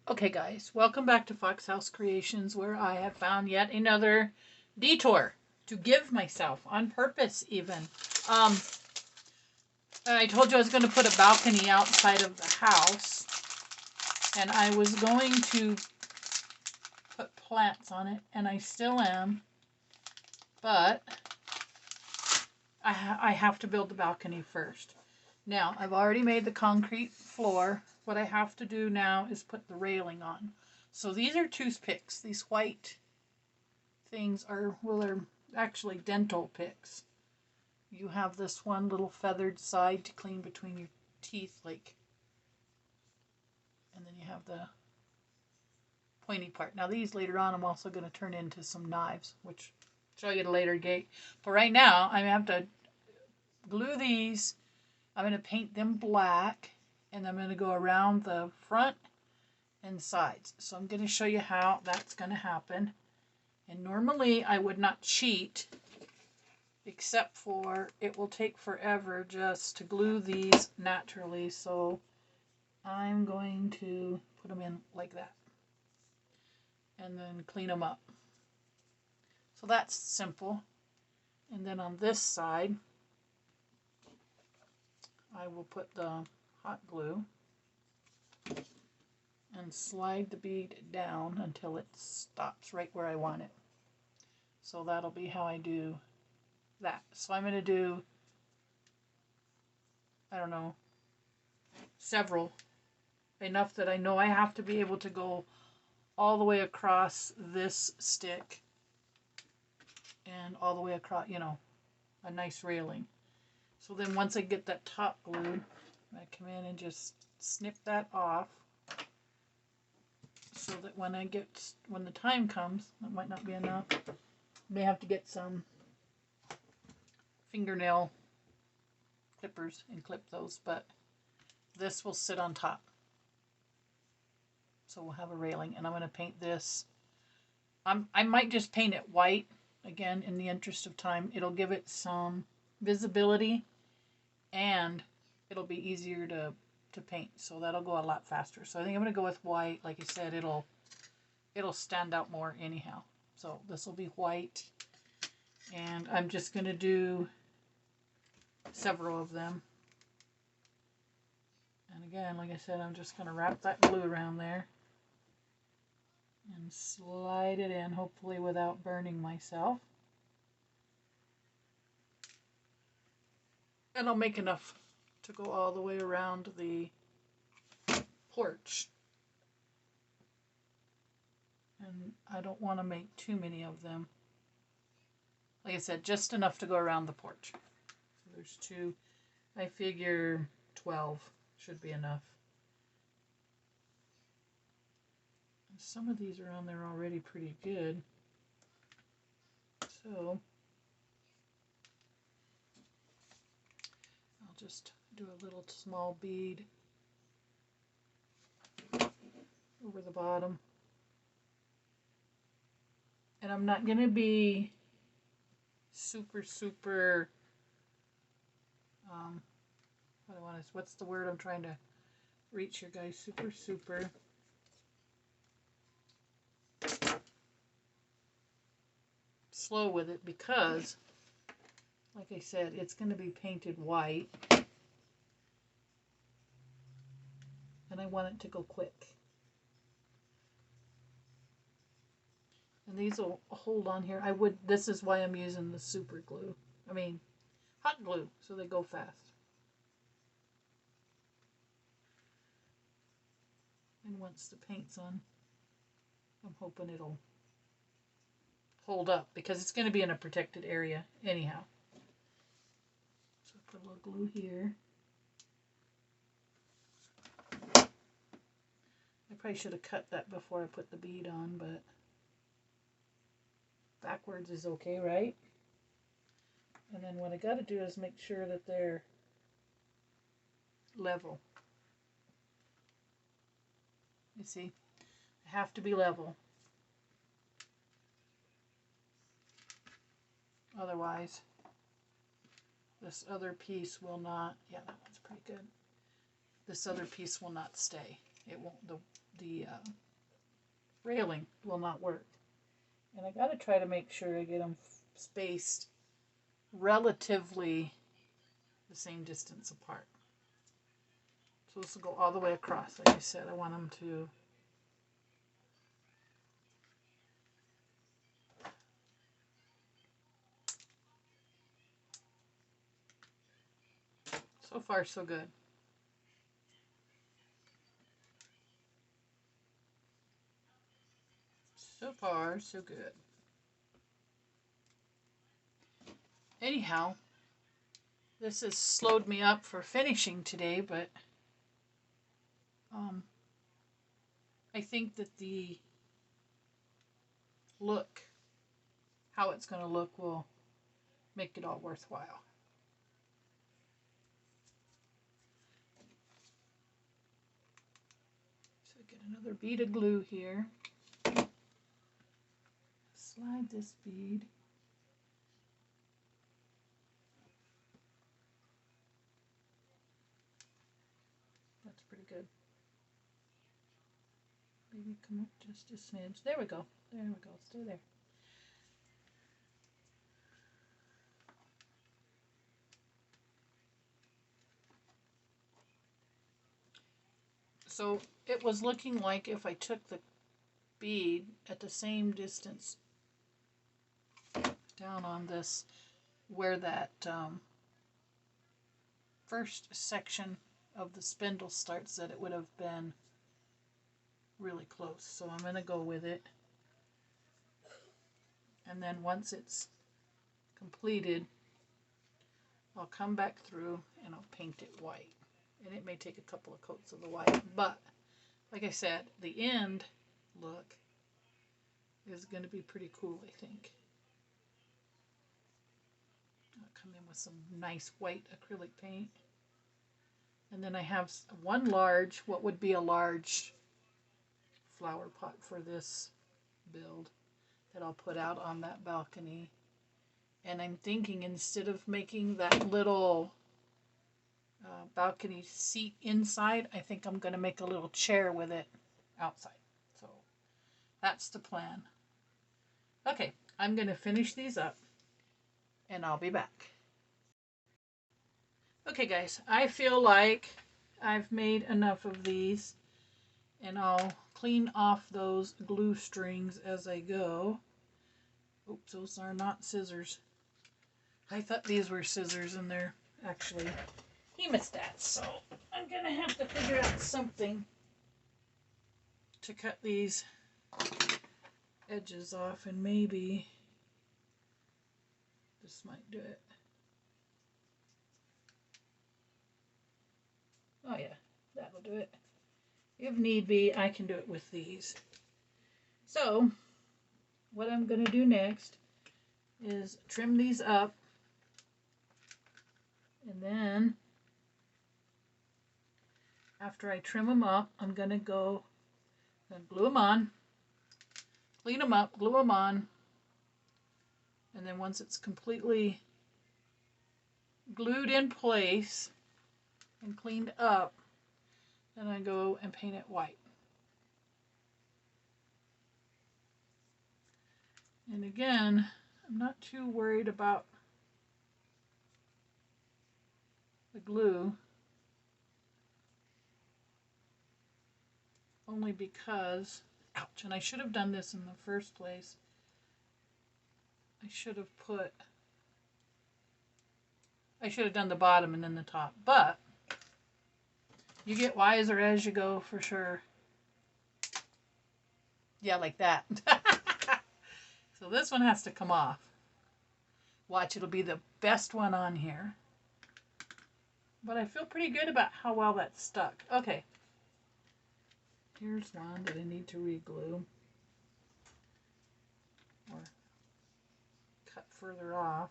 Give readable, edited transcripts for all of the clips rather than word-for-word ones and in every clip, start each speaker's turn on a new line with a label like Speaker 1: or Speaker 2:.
Speaker 1: Okay guys, welcome back to Fox House Creations, where I have found yet another detour to give myself on purpose even. Um, I told you I was going to put a balcony outside of the house, and I was going to put plants on it, and I still am, but I have to build the balcony first. Now, I've already made the concrete floor. What I have to do now is put the railing on. So these are toothpicks. These white things are, well, they're actually dental picks. You have this one little feathered side to clean between your teeth, like, and then you have the pointy part. Now these later on I'm also going to turn into some knives, which I'll show you at a later date. But right now I have to glue these. I'm going to paint them black, and I'm going to go around the front and sides. So I'm going to show you how that's going to happen. And normally I would not cheat, except for it will take forever just to glue these naturally. So I'm going to put them in like that and then clean them up. So that's simple. And then on this side, I will put the hot glue and slide the bead down until it stops right where I want it. So that'll be how I do that. So I'm going to do, I don't know, several, enough that I know I have to be able to go all the way across this stick and all the way across, you know, a nice railing. So then once I get that top glued, I come in and just snip that off, so that when the time comes, that might not be enough. May have to get some fingernail clippers and clip those, but this will sit on top. So we'll have a railing, and I'm going to paint this. I might just paint it white, again, in the interest of time. It'll give it some visibility, and it'll be easier to paint, so that'll go a lot faster. So I think I'm going to go with white. Like I said, it'll stand out more anyhow. So this will be white, and I'm just going to do several of them. And again, like I said, I'm just going to wrap that glue around there and slide it in, hopefully without burning myself. And I'll make enough to go all the way around the porch. And I don't want to make too many of them. Like I said, just enough to go around the porch. So there's two. I figure 12 should be enough. And some of these are on there already pretty good. So I'll just do a little small bead over the bottom. And I'm not going to be super, what's the word I'm trying to reach here, guys? Super slow with it, because, like I said, it's going to be painted white. And I want it to go quick. And these will hold on here. This is why I'm using the super glue. Hot glue, so they go fast. And once the paint's on, I'm hoping it'll hold up, because it's going to be in a protected area anyhow. So put a little glue here. I probably should have cut that before I put the bead on, but backwards is okay, right? And then what I got to do is make sure that they're level. You see, they have to be level. Otherwise, this other piece will not, yeah, that one's pretty good. This other piece will not stay. it won't, the railing will not work. And I got to try to make sure I get them spaced relatively the same distance apart. So this will go all the way across. Like I said, I want them to so far so good. So far so good. Anyhow, this has slowed me up for finishing today, but I think that the look, how it's going to look, will make it all worthwhile. So get another bead of glue here. Slide this bead. That's pretty good. Maybe come up just a smidge. There we go. There we go. Stay there. So it was looking like if I took the bead at the same distance down on this, where that first section of the spindle starts, that it would have been really close. So I'm going to go with it. And then once it's completed, I'll come back through and I'll paint it white. And it may take a couple of coats of the white, but like I said, the end look is going to be pretty cool, I think. I'll come in with some nice white acrylic paint. And then I have one large, what would be a large flower pot for this build that I'll put out on that balcony. And I'm thinking, instead of making that little balcony seat inside, I think I'm going to make a little chair with it outside. So that's the plan. Okay, I'm going to finish these up and I'll be back. Okay guys, I feel like I've made enough of these, and I'll clean off those glue strings as I go. Oops, those are not scissors. I thought these were scissors and they're actually hemostats, so I'm gonna have to figure out something to cut these edges off, and maybe this might do it. Oh yeah, that'll do it. If need be, I can do it with these. So what I'm going to do next is trim these up, and then after I trim them up, I'm going to go and glue them on, clean them up, glue them on, and then once it's completely glued in place and cleaned up, then I go and paint it white. And again, I'm not too worried about the glue, only because, ouch, and I should have done this in the first place. I should have done the bottom and then the top, but you get wiser as you go, for sure. Yeah, like that. So this one has to come off. Watch, it'll be the best one on here. But I feel pretty good about how well that's stuck. Okay. Here's one that I need to re-glue. Or cut further off.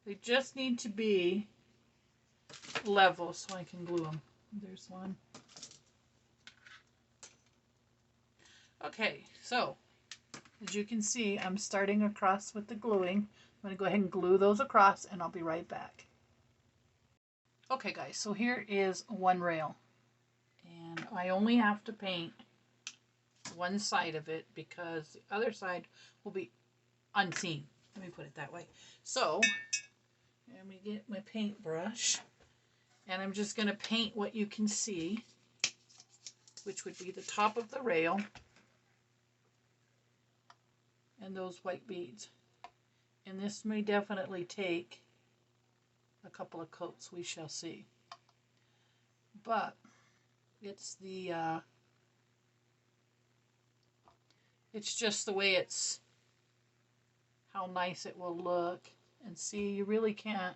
Speaker 1: They just need to be level so I can glue them. There's one. Okay, so as you can see, I'm starting across with the gluing. I'm going to go ahead and glue those across, and I'll be right back. Okay guys, so here is one rail, and I only have to paint one side of it because the other side will be unseen. Let me put it that way. So, let me get my paintbrush, and I'm just going to paint what you can see, which would be the top of the rail and those white beads. And this may definitely take a couple of coats, we shall see. But it's it's just the way it's, how nice it will look. And see, you really can't,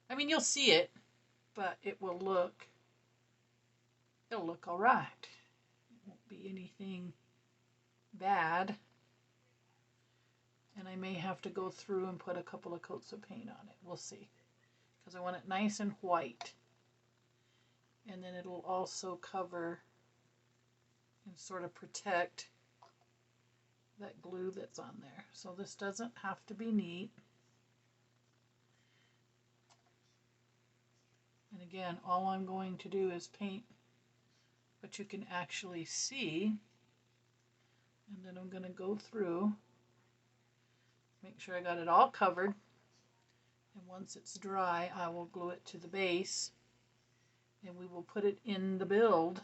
Speaker 1: I mean, you'll see it, but it'll look all right. It won't be anything bad. And I may have to go through and put a couple of coats of paint on it. We'll see. Because I want it nice and white. And then it'll also cover and sort of protect that glue that's on there. So this doesn't have to be neat. And again, all I'm going to do is paint what you can actually see. And then I'm going to go through, make sure I got it all covered. And once it's dry, I will glue it to the base. And we will put it in the build.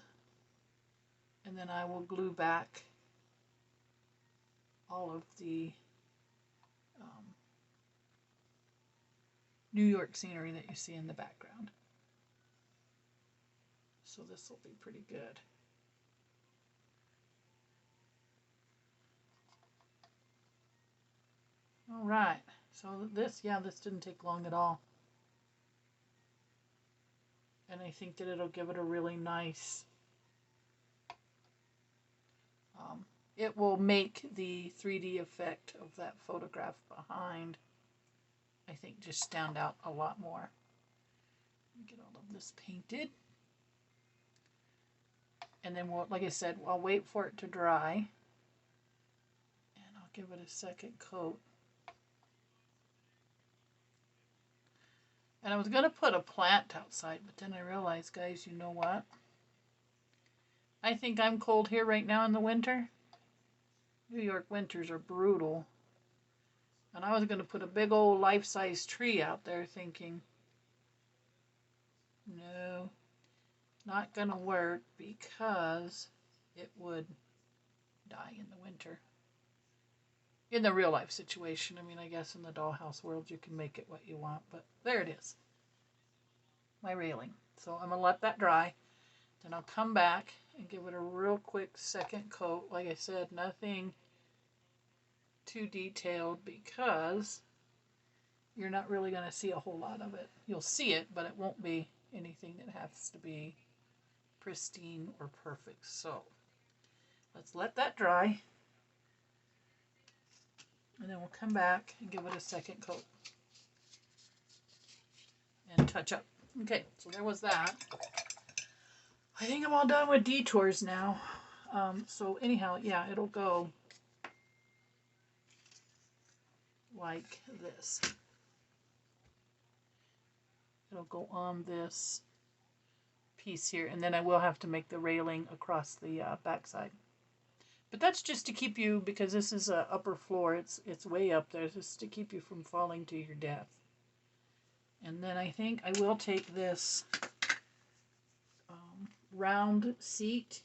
Speaker 1: And then I will glue back all of the New York scenery that you see in the background. So this will be pretty good. All right, so this didn't take long at all. And I think that it'll give it a really nice, it will make the 3D effect of that photograph behind, I think, just stand out a lot more. Get all of this painted. And then we'll, like I said, I'll wait for it to dry. And I'll give it a second coat. And I was going to put a plant outside, but then I realized, guys, you know what? I think I'm cold here right now in the winter. New York winters are brutal. And I was going to put a big old life-size tree out there thinking, no, not going to work because it would die in the winter. In the real life situation, I mean, I guess in the dollhouse world you can make it what you want, but there it is. My railing. So I'm going to let that dry. Then I'll come back and give it a real quick second coat. Like I said, nothing too detailed because you're not really going to see a whole lot of it. You'll see it, but it won't be anything that has to be pristine or perfect. So let's let that dry. And then we'll come back and give it a second coat and touch up. Okay, so there was that. I think I'm all done with detours now. So anyhow, yeah, it'll go like this. It'll go on this piece here, and then I will have to make the railing across the backside. But that's just to keep you, because this is a upper floor, it's way up there, just to keep you from falling to your death. And then I think I will take this round seat,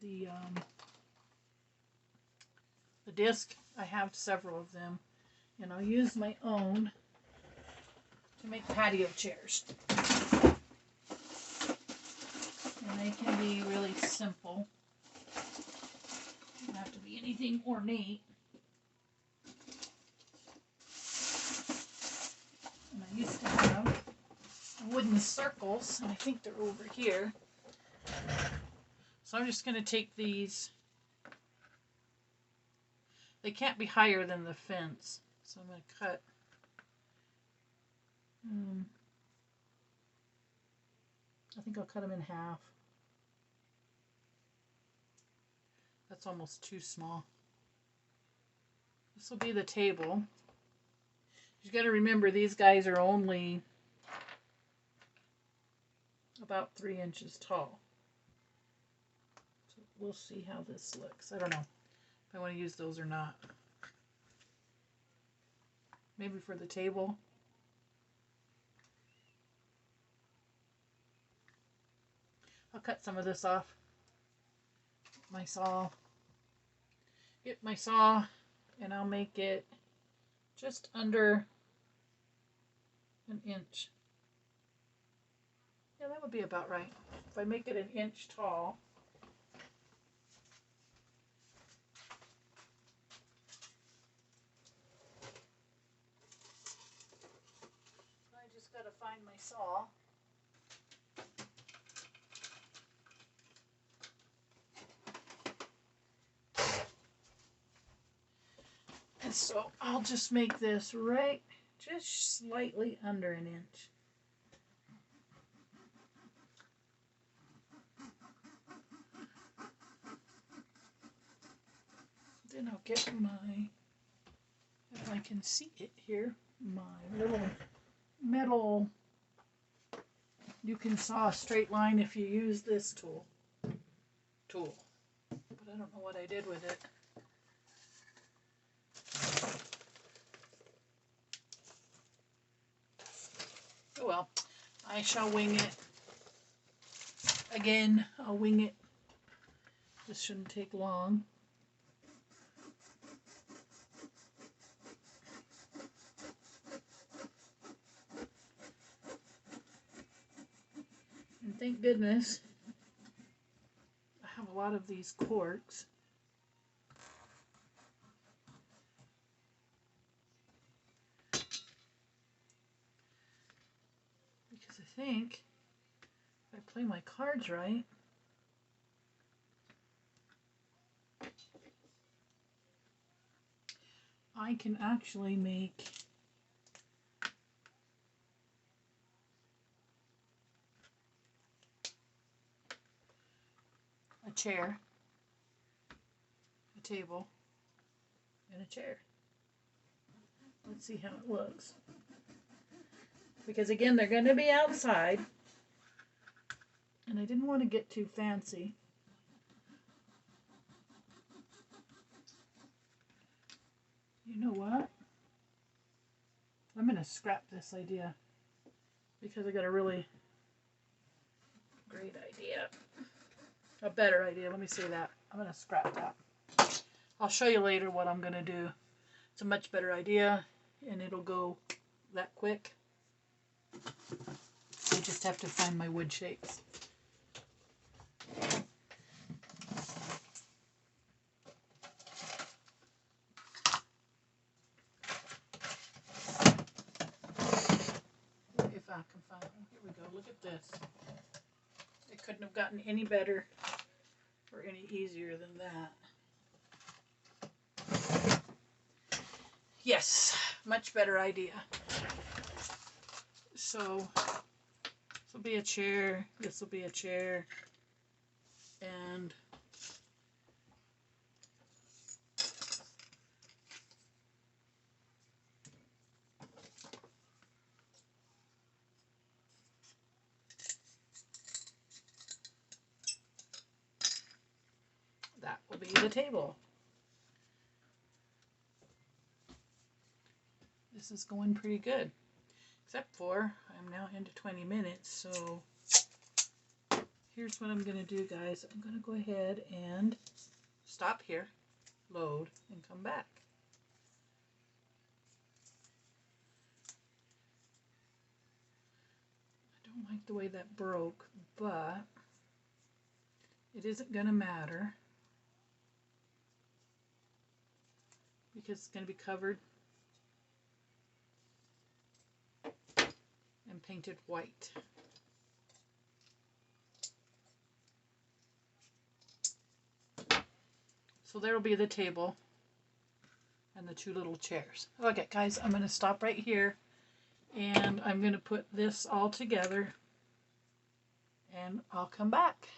Speaker 1: the disc. I have several of them, and I'll use my own to make patio chairs. And they can be really simple. Don't have to be anything ornate. And I used to have wooden circles, and I think they're over here. So I'm just going to take these. They can't be higher than the fence, so I'm going to cut. I think I'll cut them in half. That's almost too small. This will be the table. You got to remember, these guys are only about 3 inches tall. So we'll see how this looks. I don't know if I want to use those or not. Maybe for the table. I'll cut some of this off. My saw. Get my saw and I'll make it just under an inch. Yeah, that would be about right. If I make it an inch tall, I just got to find my saw. And so I'll just make this right just slightly under an inch. Then I'll get my, if I can see it here, my little metal, you can saw a straight line if you use this tool. But I don't know what I did with it. Oh well, I shall wing it. Again, I'll wing it. This shouldn't take long. And thank goodness I have a lot of these corks. Because I think if I play my cards right, I can actually make a chair, a table, and a chair. Let's see how it looks. Because again, they're going to be outside, and I didn't want to get too fancy. You know what? I'm going to scrap this idea because I got a really great idea. A better idea, let me say that. I'm going to scrap that. I'll show you later what I'm going to do. It's a much better idea, and it'll go that quick. I just have to find my wood shapes. If I can find them. Here we go. Look at this. It couldn't have gotten any better or any easier than that. Yes, much better idea. So this will be a chair, this will be a chair, and that will be the table. This is going pretty good, except for I'm now into 20 minutes, so here's what I'm going to do, guys. I'm going to go ahead and stop here, load, and come back. I don't like the way that broke, but it isn't going to matter because it's going to be covered and painted white. So there will be the table and the two little chairs. Okay, guys, I'm going to stop right here, and I'm going to put this all together, and I'll come back.